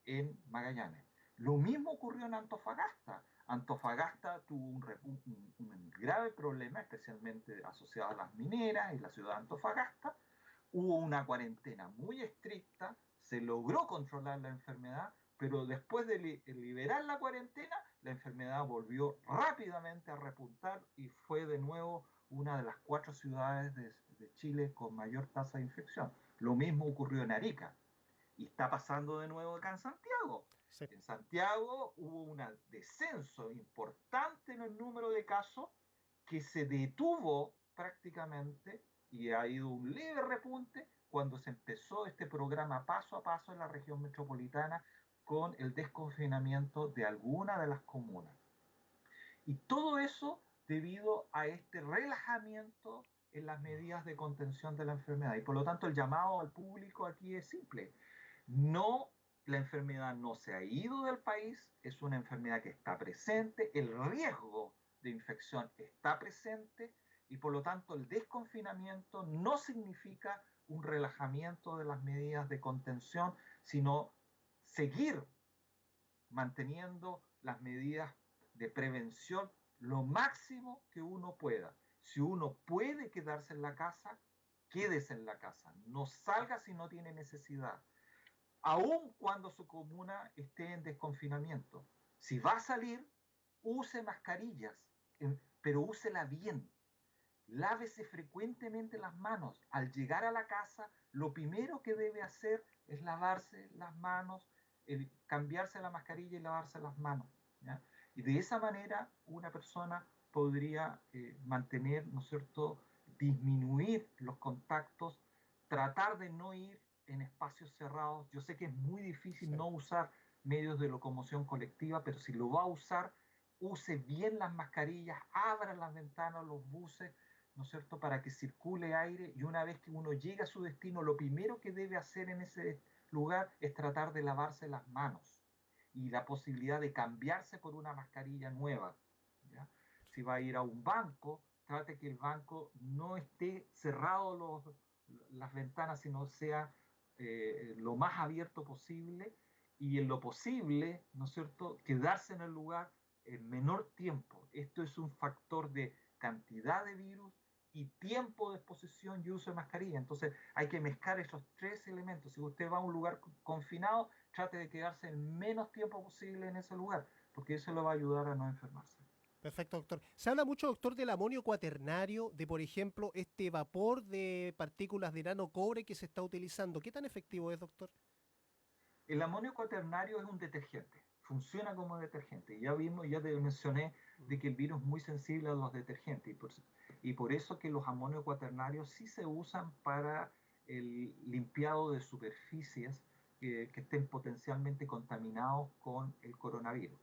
en Magallanes. Lo mismo ocurrió en Antofagasta. Antofagasta tuvo un grave problema, especialmente asociado a las mineras y la ciudad de Antofagasta. Hubo una cuarentena muy estricta, se logró controlar la enfermedad, pero después de liberar la cuarentena, la enfermedad volvió rápidamente a repuntar y fue de nuevo una de las 4 ciudades de Chile con mayor tasa de infección. Lo mismo ocurrió en Arica y está pasando de nuevo acá en Santiago. Sí. En Santiago hubo un descenso importante en el número de casos que se detuvo prácticamente y ha ido un leve repunte cuando se empezó este programa paso a paso en la región metropolitana con el desconfinamiento de algunas de las comunas. Y todo eso debido a este relajamiento en las medidas de contención de la enfermedad. Y por lo tanto el llamado al público aquí es simple. No, la enfermedad no se ha ido del país, es una enfermedad que está presente, el riesgo de infección está presente y por lo tanto el desconfinamiento no significa un relajamiento de las medidas de contención, sino seguir manteniendo las medidas de prevención lo máximo que uno pueda. Si uno puede quedarse en la casa, quédese en la casa. No salga si no tiene necesidad, aun cuando su comuna esté en desconfinamiento. Si va a salir, use mascarillas, pero úsela bien. Lávese frecuentemente las manos. Al llegar a la casa, lo primero que debe hacer es lavarse las manos, cambiarse la mascarilla y lavarse las manos, ¿ya? Y de esa manera una persona podría mantener, ¿no es cierto?, disminuir los contactos, tratar de no ir en espacios cerrados. Yo sé que es muy difícil Sí. no usar medios de locomoción colectiva, pero si lo va a usar, use bien las mascarillas, abra las ventanas, los buses, ¿no es cierto?, para que circule aire, y una vez que uno llega a su destino, lo primero que debe hacer en ese lugar es tratar de lavarse las manos y la posibilidad de cambiarse por una mascarilla nueva, ¿ya? Si va a ir a un banco, trate que el banco no esté cerrado las ventanas, sino sea lo más abierto posible y en lo posible, ¿no es cierto?, quedarse en el lugar el menor tiempo. Esto es un factor de cantidad de virus y tiempo de exposición y uso de mascarilla. Entonces hay que mezclar esos 3 elementos. Si usted va a un lugar confinado, trate de quedarse el menos tiempo posible en ese lugar, porque eso le va a ayudar a no enfermarse. Perfecto, doctor. Se habla mucho, doctor, del amonio cuaternario, de, por ejemplo, este vapor de partículas de nano cobre que se está utilizando. ¿Qué tan efectivo es, doctor? El amonio cuaternario es un detergente, funciona como detergente. Ya vimos, ya te mencioné de que el virus es muy sensible a los detergentes y por eso que los amonios cuaternarios sí se usan para el limpiado de superficies que estén potencialmente contaminados con el coronavirus.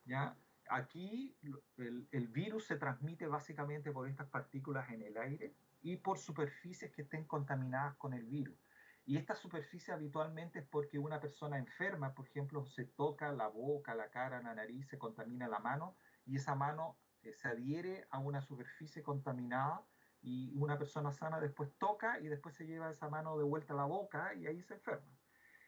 ¿Ya? Aquí el virus se transmite básicamente por estas partículas en el aire y por superficies que estén contaminadas con el virus. Y esta superficie habitualmente es porque una persona enferma, por ejemplo, se toca la boca, la cara, la nariz, se contamina la mano y esa mano se adhiere a una superficie contaminada y una persona sana después toca y después se lleva esa mano de vuelta a la boca y ahí se enferma.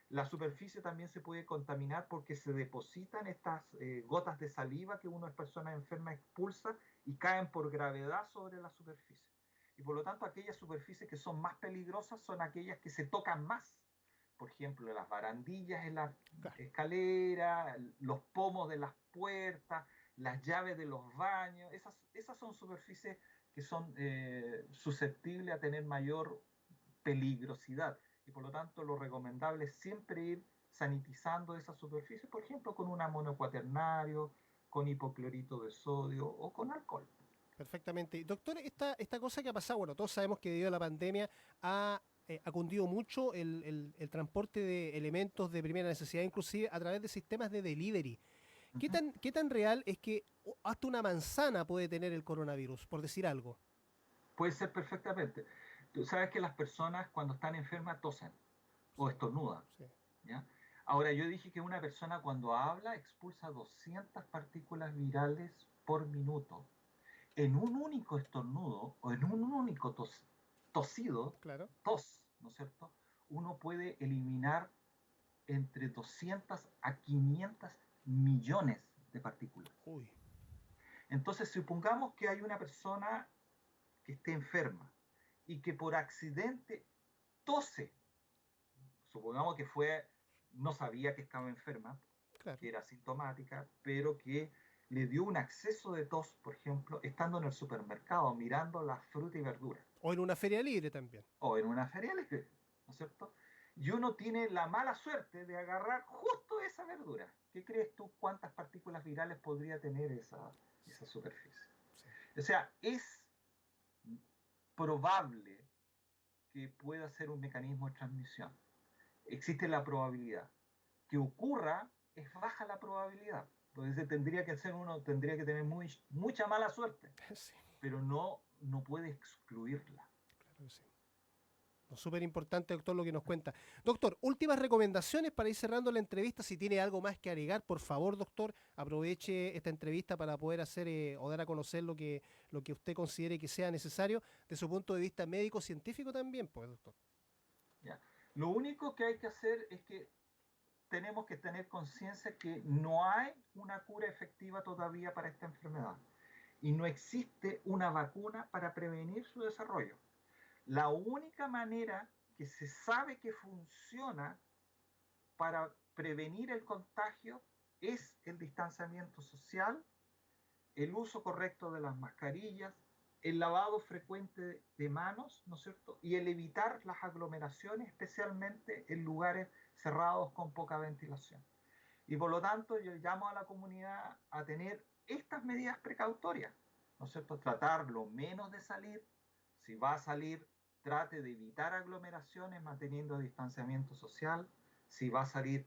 La superficie también se puede contaminar porque se depositan estas gotas de saliva que una persona enferma expulsa y caen por gravedad sobre la superficie. Y por lo tanto, aquellas superficies que son más peligrosas son aquellas que se tocan más. Por ejemplo, las barandillas en la Claro. escalera, los pomos de las puertas, las llaves de los baños. Esas son superficies que son susceptibles a tener mayor peligrosidad y por lo tanto lo recomendable es siempre ir sanitizando esa superficie, por ejemplo, con un amonio cuaternario, con hipoclorito de sodio o con alcohol. Perfectamente. Doctor, esta cosa que ha pasado, bueno, todos sabemos que debido a la pandemia ha cundido mucho el transporte de elementos de primera necesidad, inclusive a través de sistemas de delivery. Uh -huh. Qué tan real es que hasta una manzana puede tener el coronavirus, por decir algo? Puede ser perfectamente. Tú sabes que las personas cuando están enfermas tosen o Sí, estornudan. sí. ¿Ya? Ahora, yo dije que una persona cuando habla expulsa 200 partículas virales por minuto. En un único estornudo o en un único tosido, Claro. ¿no es cierto? Uno puede eliminar entre 200 a 500 millones de partículas. Uy. Entonces, supongamos que hay una persona que esté enferma y que por accidente tose, supongamos que no sabía que estaba enferma, Claro. que era asintomática, pero que le dio un acceso de tos, por ejemplo, estando en el supermercado mirando la fruta y verdura. O en una feria libre también. O en una feria libre, ¿no es cierto? Y uno tiene la mala suerte de agarrar justo esa verdura. ¿Qué crees tú cuántas partículas virales podría tener esa superficie? Sí. O sea, es probable que pueda ser un mecanismo de transmisión. Existe la probabilidad. Que ocurra, es baja la probabilidad. Entonces tendría que tener mucha mala suerte, Sí, pero no puede excluirla. claro que sí. Súper importante, doctor, lo que nos cuenta. Doctor, últimas recomendaciones para ir cerrando la entrevista. Si tiene algo más que agregar, por favor, doctor, aproveche esta entrevista para poder hacer o dar a conocer lo que usted considere que sea necesario de su punto de vista médico-científico también, pues, doctor. ¿Ya? Lo único que hay que hacer es que tenemos que tener conciencia que no hay una cura efectiva todavía para esta enfermedad y no existe una vacuna para prevenir su desarrollo. La única manera que se sabe que funciona para prevenir el contagio es el distanciamiento social, el uso correcto de las mascarillas, el lavado frecuente de manos, ¿no es cierto? Y el evitar las aglomeraciones, especialmente en lugares cerrados con poca ventilación. Y por lo tanto, yo llamo a la comunidad a tener estas medidas precautorias, ¿no es cierto? Tratar lo menos de salir. Si va a salir, trate de evitar aglomeraciones manteniendo distanciamiento social. Si va a salir,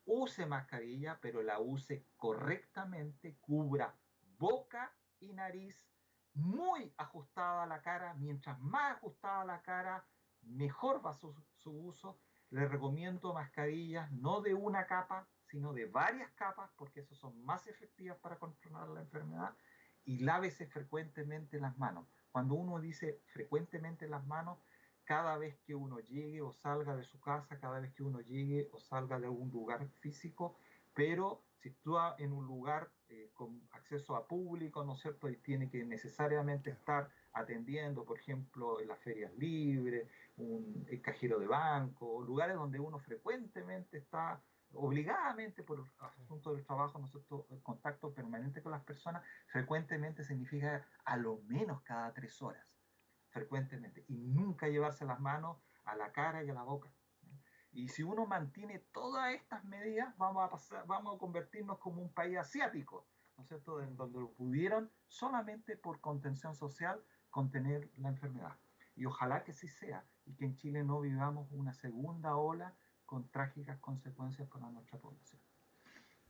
use mascarilla, pero la use correctamente, cubra boca y nariz, muy ajustada a la cara. Mientras más ajustada a la cara, mejor va su uso. Les recomiendo mascarillas no de una capa, sino de varias capas, porque esas son más efectivas para controlar la enfermedad. Y lávese frecuentemente las manos. Cuando uno dice frecuentemente las manos, cada vez que uno llegue o salga de su casa, cada vez que uno llegue o salga de algún lugar físico, pero si está en un lugar con acceso a público, ¿no es cierto? Y tiene que necesariamente Claro. estar atendiendo, por ejemplo, en las ferias libres, el cajero de banco, lugares donde uno frecuentemente está obligadamente por asuntos del trabajo, ¿no es cierto? El contacto permanente con las personas, frecuentemente significa a lo menos cada 3 horas, frecuentemente, y nunca llevarse las manos a la cara y a la boca. Y si uno mantiene todas estas medidas, vamos a convertirnos como un país asiático, ¿no es cierto?, en donde lo pudieron solamente por contención social contener la enfermedad. Y ojalá que sí sea, y que en Chile no vivamos una segunda ola con trágicas consecuencias para nuestra población.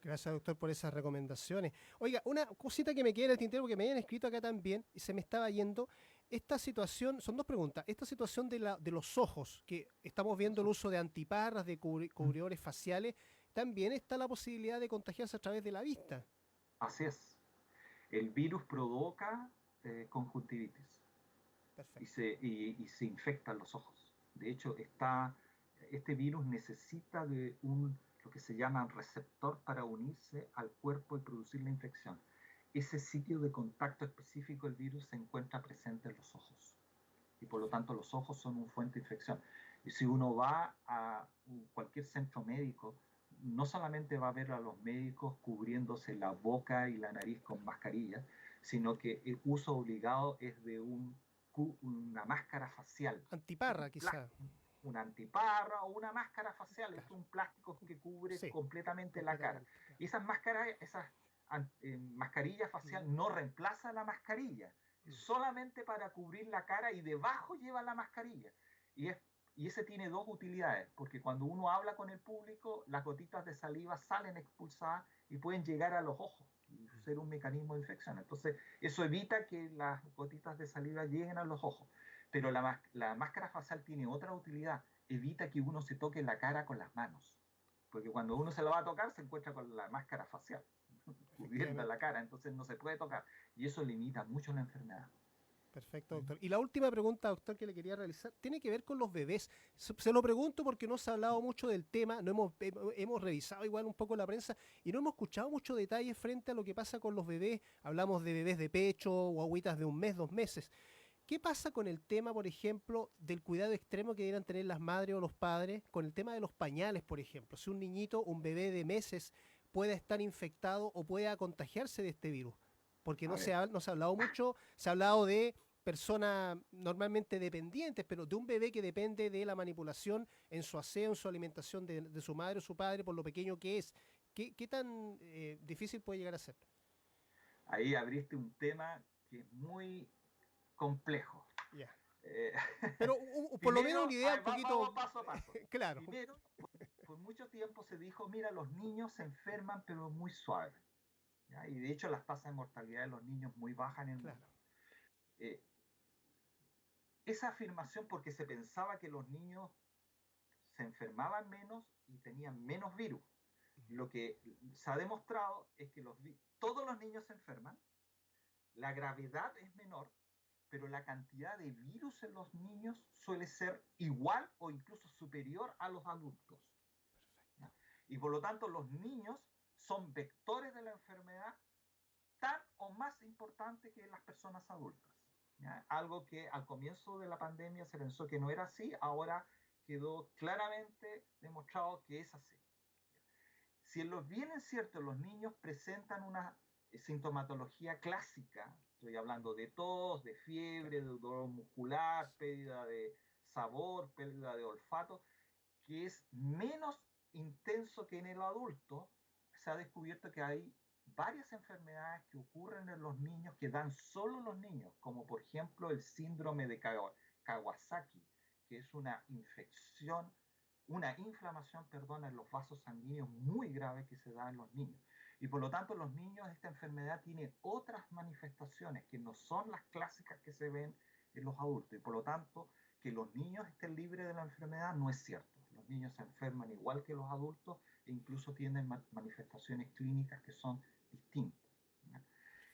Gracias, doctor, por esas recomendaciones. Oiga, una cosita que me queda en el tintero, porque me habían escrito acá también y se me estaba yendo. Esta situación, son dos preguntas. Esta situación de los ojos, que estamos viendo el uso de antiparras, de cubridores faciales, también está la posibilidad de contagiarse a través de la vista. Así es. El virus provoca conjuntivitis Perfecto. y se infectan los ojos. De hecho, este virus necesita de lo que se llama receptor para unirse al cuerpo y producir la infección. Ese sitio de contacto específico del virus se encuentra presente en los ojos. Y por lo tanto los ojos son una fuente de infección. Y si uno va a cualquier centro médico, no solamente va a ver a los médicos cubriéndose la boca y la nariz con mascarillas, sino que el uso obligado es de una máscara facial. Antiparra, quizá. Una antiparra o una máscara facial. Claro. Es un plástico que cubre Sí, completamente la cara. completamente. Claro. Y esas máscaras, mascarilla facial no reemplaza la mascarilla, solamente para cubrir la cara, y debajo lleva la mascarilla. Y ese tiene dos utilidades, porque cuando uno habla con el público, las gotitas de saliva salen expulsadas y pueden llegar a los ojos y ser un mecanismo de infección. Entonces, eso evita que las gotitas de saliva lleguen a los ojos. Pero la máscara facial tiene otra utilidad, evita que uno se toque la cara con las manos. Porque cuando uno se lo va a tocar, se encuentra con la máscara facial cubriendo la cara, entonces no se puede tocar. Y eso limita mucho la enfermedad. Perfecto, doctor. Y la última pregunta, doctor, que le quería realizar, tiene que ver con los bebés. Se lo pregunto porque no se ha hablado mucho del tema, no hemos revisado igual un poco la prensa y no hemos escuchado muchos detalles frente a lo que pasa con los bebés. Hablamos de bebés de pecho, guaguitas de un mes, 2 meses. ¿Qué pasa con el tema, por ejemplo, del cuidado extremo que debieran tener las madres o los padres con el tema de los pañales, por ejemplo? Si un niñito, un bebé de meses, puede estar infectado o pueda contagiarse de este virus. Porque A ver, no se ha hablado mucho, se ha hablado de personas normalmente dependientes, pero de un bebé que depende de la manipulación en su aseo, en su alimentación de su madre o su padre, por lo pequeño que es. ¿Qué tan difícil puede llegar a ser? ahí abriste un tema que es muy complejo. Ya. Yeah. Eh, Pero por lo menos una primero, idea un vamos poquito paso a paso. claro. Primero, por mucho tiempo se dijo, mira, los niños se enferman, pero muy suave. ¿Ya? Y de hecho las tasas de mortalidad de los niños muy bajas en el mundo. Claro. Eh, esa afirmación, porque se pensaba que los niños se enfermaban menos y tenían menos virus. Lo que se ha demostrado es que todos los niños se enferman, la gravedad es menor, pero la cantidad de virus en los niños suele ser igual o incluso superior a los adultos. ¿Ya? Y por lo tanto los niños son vectores de la enfermedad tan o más importante que las personas adultas. ¿Ya? Algo que al comienzo de la pandemia se pensó que no era así, ahora quedó claramente demostrado que es así. Si en los bien es cierto, los niños presentan una sintomatología clásica, estoy hablando de tos, de fiebre, de dolor muscular, pérdida de sabor, pérdida de olfato, que es menos intenso que en el adulto, se ha descubierto que hay varias enfermedades que ocurren en los niños que dan solo los niños, como por ejemplo el síndrome de Kawasaki, que es una inflamación, en los vasos sanguíneos muy grave que se da en los niños. Y por lo tanto, los niños, esta enfermedad tiene otras manifestaciones que no son las clásicas que se ven en los adultos. Y por lo tanto, que los niños estén libres de la enfermedad no es cierto. Los niños se enferman igual que los adultos e incluso tienen manifestaciones clínicas que son distintas.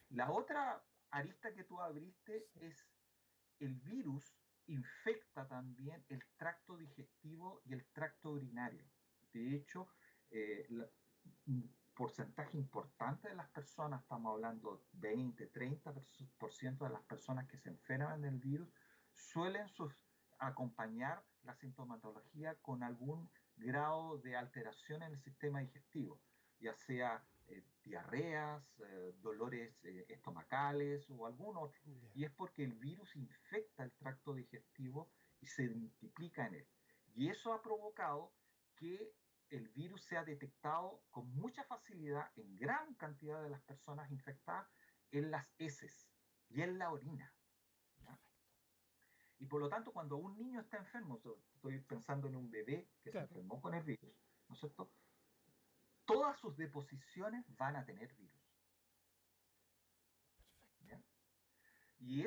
La otra arista que tú abriste Sí. es el virus infecta también el tracto digestivo y el tracto urinario. De hecho, un porcentaje importante de las personas, estamos hablando 20-30% de las personas que se enferman del virus, suelen acompañar la sintomatología con algún grado de alteración en el sistema digestivo, ya sea diarreas, dolores estomacales o algún otro. Yeah. Y es porque el virus infecta el tracto digestivo y se multiplica en él. Y eso ha provocado que el virus sea detectado con mucha facilidad en gran cantidad de las personas infectadas en las heces y en la orina. ¿Ya? Y por lo tanto, cuando un niño está enfermo, estoy pensando en un bebé que se enfermó con el virus, ¿no es cierto? Todas sus deposiciones van a tener virus. ¿Ya? Y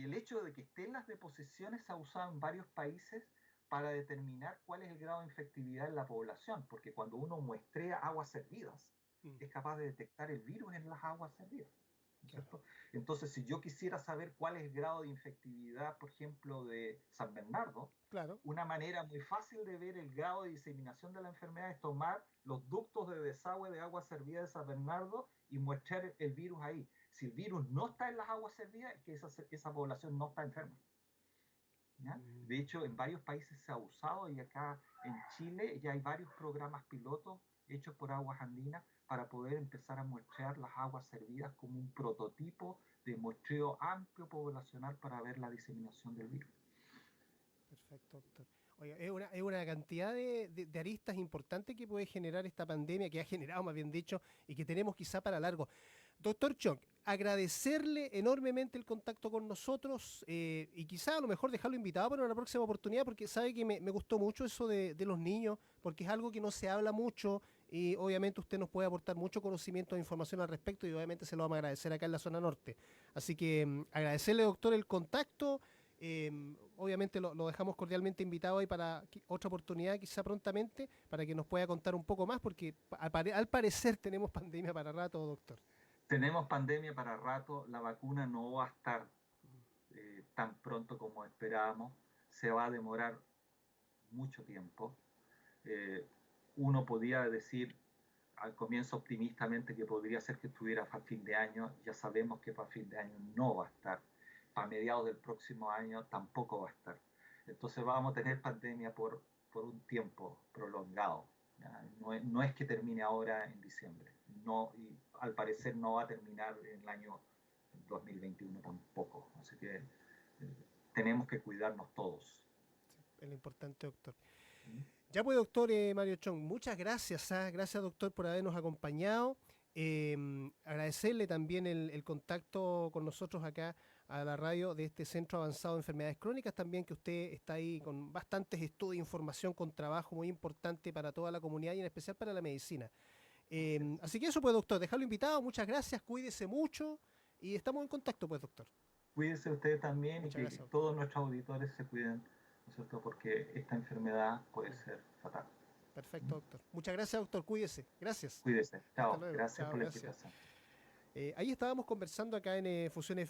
el hecho de que estén las deposiciones se ha usado en varios países para determinar cuál es el grado de infectividad en la población, porque cuando uno muestrea aguas servidas, es capaz de detectar el virus en las aguas servidas. ¿Cierto? Entonces, si yo quisiera saber cuál es el grado de infectividad, por ejemplo, de San Bernardo, una manera muy fácil de ver el grado de diseminación de la enfermedad es tomar los ductos de desagüe de agua servida de San Bernardo y muestrar el virus ahí. Si el virus no está en las aguas servidas, es que esa población no está enferma. ¿Ya? De hecho, en varios países se ha usado y acá en Chile ya hay varios programas pilotos hechos por Aguas Andinas para poder empezar a muestrear las aguas servidas como un prototipo de muestreo amplio poblacional para ver la diseminación del virus. Perfecto, doctor. Oiga, es una cantidad de aristas importantes que puede generar esta pandemia, que ha generado, más bien dicho, y que tenemos quizá para largo. Doctor Chong, agradecerle enormemente el contacto con nosotros y quizá a lo mejor dejarlo invitado para una próxima oportunidad, porque sabe que me gustó mucho eso de los niños, porque es algo que no se habla mucho y obviamente usted nos puede aportar mucho conocimiento e información al respecto y obviamente se lo vamos a agradecer acá en la zona norte. Así que agradecerle, doctor, el contacto. Obviamente lo dejamos cordialmente invitado ahí para otra oportunidad, quizá prontamente, para que nos pueda contar un poco más, porque al parecer tenemos pandemia para rato, doctor. Tenemos pandemia para rato, la vacuna no va a estar tan pronto como esperábamos, se va a demorar mucho tiempo. Uno podía decir al comienzo optimistamente que podría ser que estuviera para fin de año, ya sabemos que para fin de año no va a estar, para mediados del próximo año tampoco va a estar. Entonces vamos a tener pandemia por un tiempo prolongado. No es que termine ahora en diciembre, no, y al parecer no va a terminar en el año 2021 tampoco. Así que tenemos que cuidarnos todos. Sí, es lo importante, doctor. Ya pues, doctor Mario Chong, muchas gracias. Gracias, doctor, por habernos acompañado. Agradecerle también el contacto con nosotros acá a la radio de este Centro Avanzado de Enfermedades Crónicas, también que usted está ahí con bastantes estudios, información, con trabajo muy importante para toda la comunidad y en especial para la medicina. Así que eso pues, doctor, dejarlo invitado. Muchas gracias, cuídese mucho y estamos en contacto pues, doctor. Cuídese usted también. Muchas Y que gracias, todos nuestros auditores se cuiden, ¿no es cierto? Porque esta enfermedad puede ser fatal. Perfecto, doctor. Muchas gracias, doctor. Cuídese. Gracias. Cuídese. Hasta Chao. luego. Gracias Chao, por la gracias. invitación. Ahí estábamos conversando acá en Fusión